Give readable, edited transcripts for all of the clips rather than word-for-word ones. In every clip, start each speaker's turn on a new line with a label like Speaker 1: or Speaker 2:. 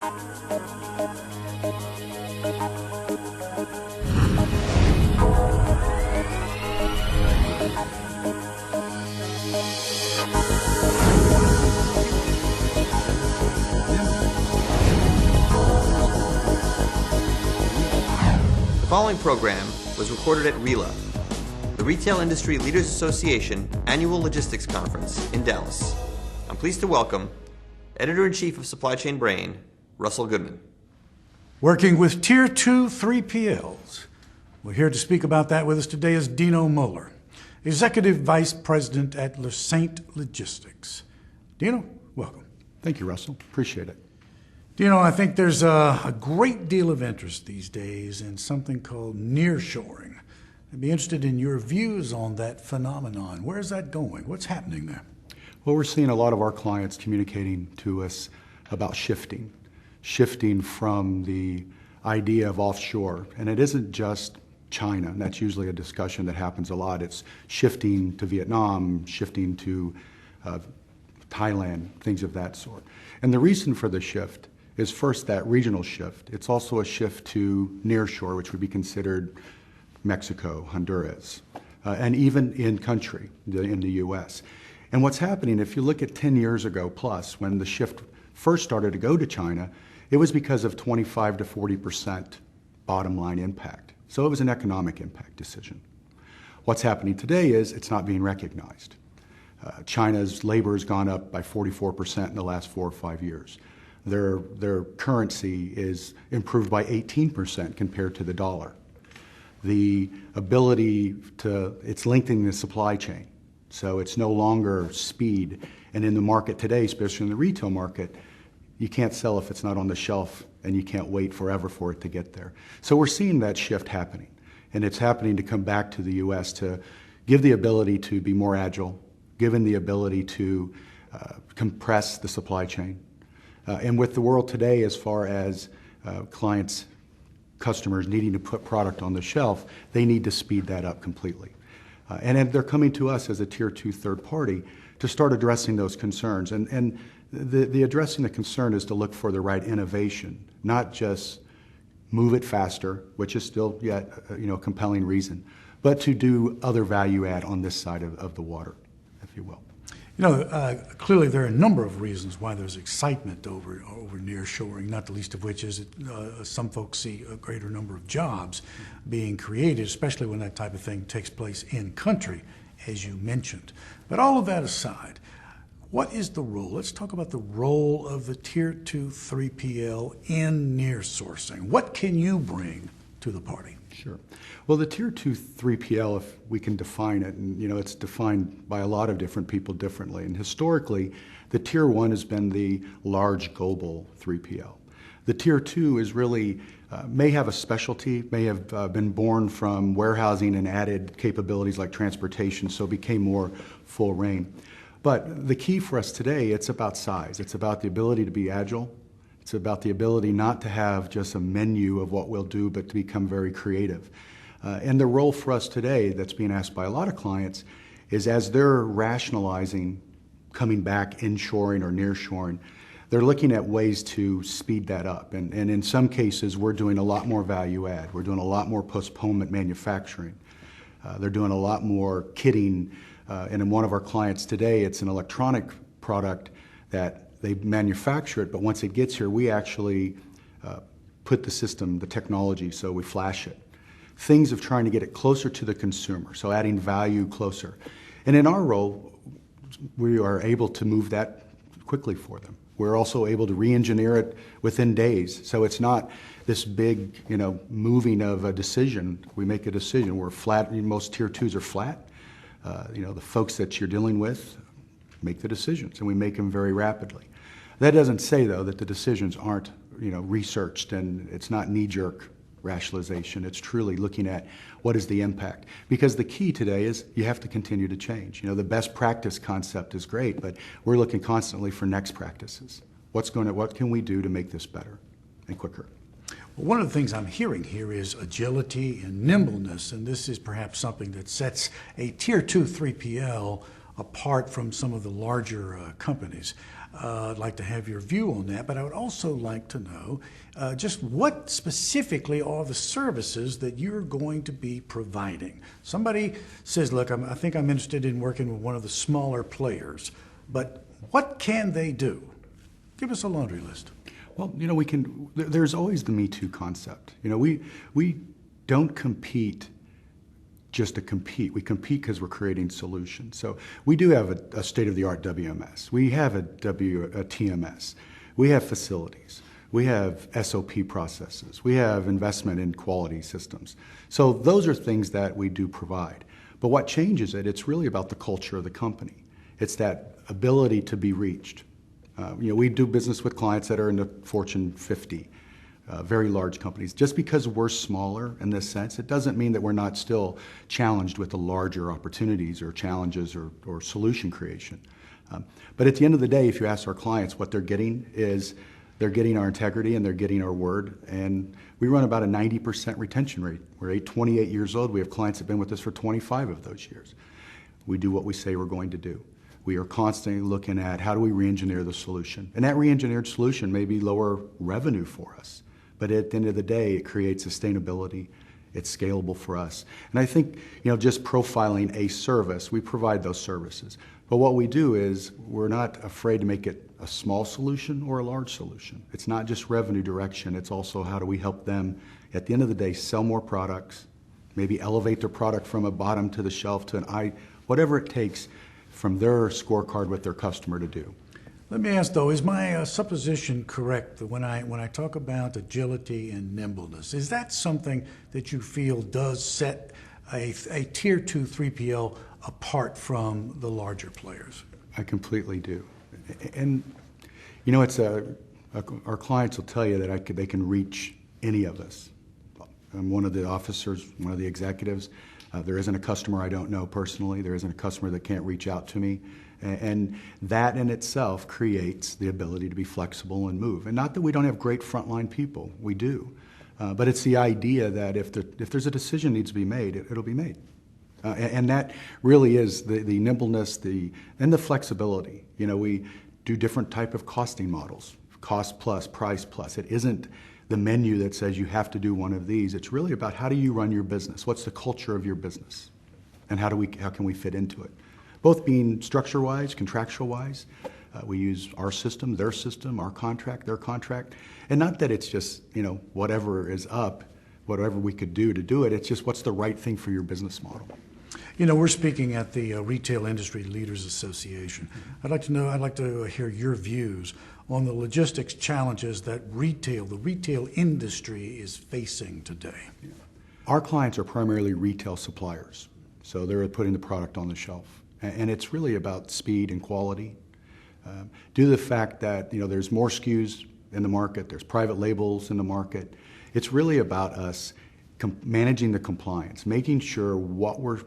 Speaker 1: The following program was recorded at RELA, the Retail Industry Leaders Association Annual Logistics Conference in Dallas. I'm pleased to welcome Editor-in-Chief of Supply Chain Brain, Russell Goodman.
Speaker 2: Working with Tier 2 3PLs. We're here to speak about that. With us today is Dino Moeller, Executive Vice President at LeSaint Logistics. Dino, welcome.
Speaker 3: Thank you, Russell. Appreciate it.
Speaker 2: Dino, I think there's a great deal of interest these days in something called nearshoring. I'd be interested in your views on that phenomenon. Where's that going? What's happening there?
Speaker 3: Well, we're seeing a lot of our clients communicating to us about shifting from the idea of offshore. And it isn't just China, and that's usually a discussion that happens a lot. It's shifting to Vietnam, shifting to Thailand, things of that sort. And the reason for the shift is first that regional shift. It's also a shift to nearshore, which would be considered Mexico, Honduras, and even in country, in the U.S. And what's happening, if you look at 10 years ago plus, when the shift first started to go to China, it was because of 25 to 40% bottom line impact. So it was an economic impact decision. What's happening today is it's not being recognized. China's labor has gone up by 44% in the last 4 or 5 years. Their currency is improved by 18% compared to the dollar. The ability it's lengthening the supply chain. So it's no longer speed. And in the market today, especially in the retail market, you can't sell if it's not on the shelf, and you can't wait forever for it to get there. So we're seeing that shift happening. And it's happening to come back to the U.S. to give the ability to be more agile, given the ability to compress the supply chain. And with the world today, as far as clients, customers needing to put product on the shelf, they need to speed that up completely. And they're coming to us as a Tier 2 third party to start addressing those concerns. And the addressing the concern is to look for the right innovation, not just move it faster, which is still yet a compelling reason, but to do other value add on this side of the water, if you will.
Speaker 2: Clearly there are a number of reasons why there's excitement over nearshoring, not the least of which is some folks see a greater number of jobs being created, especially when that type of thing takes place in country, as you mentioned. But all of that aside, what is the role? Let's talk about the role of the Tier 2 3PL in nearsourcing. What can you bring to the party?
Speaker 3: Sure. Well, the Tier 2 3PL, if we can define it, and it's defined by a lot of different people differently. And historically, the Tier 1 has been the large global 3PL. The Tier 2 is really, may have a specialty, may have been born from warehousing and added capabilities like transportation, so became more full reign. But the key for us today, it's about size. It's about the ability to be agile. It's about the ability not to have just a menu of what we'll do, but to become very creative. And the role for us today that's being asked by a lot of clients is as they're rationalizing coming back inshoring or nearshoring, they're looking at ways to speed that up. And in some cases, we're doing a lot more value add. We're doing a lot more postponement manufacturing. They're doing a lot more kitting. And in one of our clients today, it's an electronic product that they manufacture it, but once it gets here, we actually put the system, the technology, so we flash it. Things of trying to get it closer to the consumer, so adding value closer. And in our role, we are able to move that quickly for them. We're also able to re-engineer it within days, so it's not this big, moving of a decision. We make a decision. We're flat. Most Tier 2s are flat. The folks that you're dealing with make the decisions, and we make them very rapidly. That doesn't say, though, that the decisions aren't, researched, and it's not knee-jerk rationalization. It's truly looking at what is the impact. Because the key today is you have to continue to change. The best practice concept is great, but we're looking constantly for next practices. What can we do to make this better and quicker?
Speaker 2: Well, one of the things I'm hearing here is agility and nimbleness, and this is perhaps something that sets a Tier 2 3PL apart from some of the larger companies. I'd like to have your view on that, but I would also like to know just what specifically are the services that you're going to be providing. Somebody says, look, I think I'm interested in working with one of the smaller players, but what can they do? Give us a laundry list.
Speaker 3: Well, there's always the Me Too concept. We don't compete just to compete. We compete because we're creating solutions. So we do have a state-of-the-art WMS. We have a TMS. We have facilities. We have SOP processes. We have investment in quality systems. So those are things that we do provide. But what changes it, it's really about the culture of the company. It's that ability to be reached. We do business with clients that are in the Fortune 50. Very large companies. Just because we're smaller in this sense, it doesn't mean that we're not still challenged with the larger opportunities or challenges or solution creation. But at the end of the day, if you ask our clients, what they're getting is they're getting our integrity and they're getting our word. And we run about a 90% retention rate. We're 28 years old. We have clients that have been with us for 25 of those years. We do what we say we're going to do. We are constantly looking at how do we re-engineer the solution. And that re-engineered solution may be lower revenue for us. But at the end of the day, it creates sustainability. It's scalable for us. And I think, just profiling a service, we provide those services. But what we do is we're not afraid to make it a small solution or a large solution. It's not just revenue direction. It's also how do we help them, at the end of the day, sell more products, maybe elevate their product from a bottom to the shelf to an eye, whatever it takes from their scorecard with their customer to do.
Speaker 2: Let me ask, though, is my supposition correct that when I talk about agility and nimbleness, is that something that you feel does set a Tier 2 3PL apart from the larger players?
Speaker 3: I completely do. And, it's our clients will tell you that they can reach any of us. I'm one of the officers, one of the executives. There isn't a customer I don't know personally. There isn't a customer that can't reach out to me. And that in itself creates the ability to be flexible and move. And not that we don't have great frontline people, we do. But it's the idea that if there's a decision needs to be made, it'll be made. And that really is the nimbleness and the flexibility. We do different type of costing models, cost plus, price plus. It isn't the menu that says you have to do one of these. It's really about how do you run your business? What's the culture of your business? And how can we fit into it? Both being structure-wise, contractual-wise. We use our system, their system, our contract, their contract. And not that it's just, whatever is up, whatever we could do to do it. It's just what's the right thing for your business model.
Speaker 2: We're speaking at the Retail Industry Leaders Association. I'd like to hear your views on the logistics challenges that the retail industry is facing today.
Speaker 3: Our clients are primarily retail suppliers. So they're putting the product on the shelf. And it's really about speed and quality. Due to the fact that there's more SKUs in the market, there's private labels in the market, it's really about us managing the compliance, making sure what we're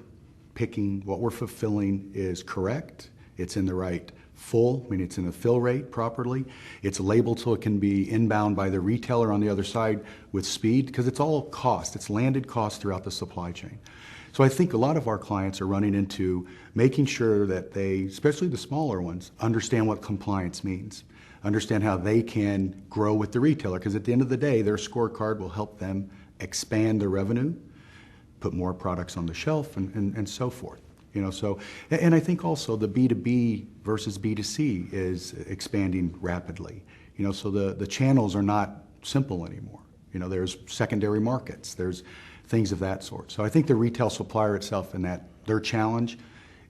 Speaker 3: picking, what we're fulfilling is correct, it's in the right it's in the fill rate properly, it's labeled so it can be inbound by the retailer on the other side with speed, because it's all cost, it's landed cost throughout the supply chain. So I think a lot of our clients are running into making sure that they, especially the smaller ones, understand what compliance means, understand how they can grow with the retailer, because at the end of the day, their scorecard will help them expand their revenue, put more products on the shelf, and so forth. And I think also the B2B versus B2C is expanding rapidly. So the channels are not simple anymore. There's secondary markets, there's things of that sort. So I think the retail supplier itself and that their challenge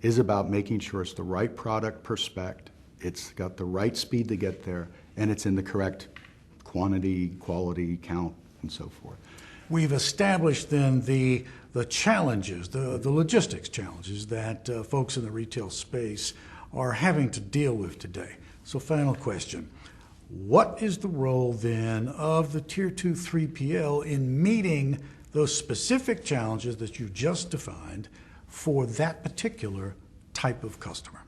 Speaker 3: is about making sure it's the right product per spec, it's got the right speed to get there, and it's in the correct quantity, quality, count, and so forth.
Speaker 2: We've established then the challenges, the logistics challenges that folks in the retail space are having to deal with today. So final question. What is the role then of the Tier 2 3PL in meeting those specific challenges that you just defined for that particular type of customer?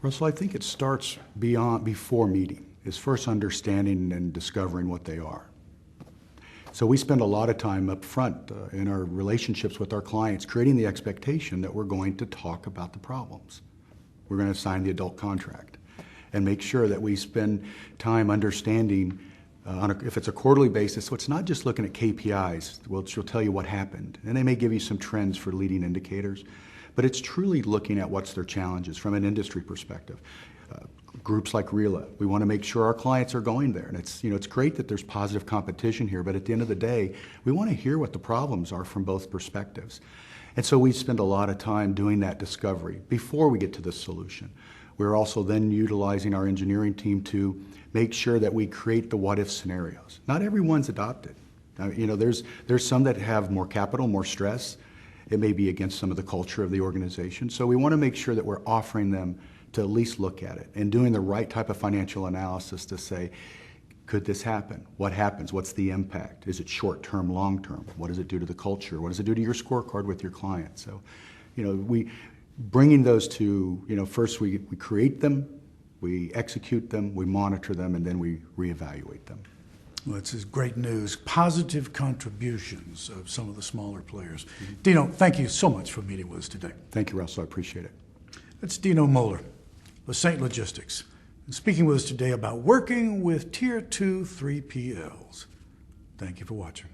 Speaker 3: Russell, I think it starts before meeting, is first understanding and discovering what they are. So we spend a lot of time up front in our relationships with our clients creating the expectation that we're going to talk about the problems. We're going to sign the adult contract. and make sure that we spend time understanding if it's a quarterly basis. So it's not just looking at KPIs, which will tell you what happened, and they may give you some trends for leading indicators, but it's truly looking at what's their challenges from an industry perspective. Groups like RELA, we want to make sure our clients are going there, and it's great that there's positive competition here, but at the end of the day, we want to hear what the problems are from both perspectives. And so we spend a lot of time doing that discovery before we get to the solution. We're also then utilizing our engineering team to make sure that we create the what-if scenarios. Not everyone's adopted. There's some that have more capital, more stress. It may be against some of the culture of the organization. So we want to make sure that we're offering them to at least look at it and doing the right type of financial analysis to say, could this happen? What happens? What's the impact? Is it short-term, long-term? What does it do to the culture? What does it do to your scorecard with your client? So, we bringing those to, first we create them, we execute them, we monitor them, and then we reevaluate them.
Speaker 2: Well, it's great news. Positive contributions of some of the smaller players. Dino, thank you so much for meeting with us today.
Speaker 3: Thank you, Russell. I appreciate it.
Speaker 2: That's Dino Moeller, LeSaint Logistics, and speaking with us today about working with Tier 2 3PLs. Thank you for watching.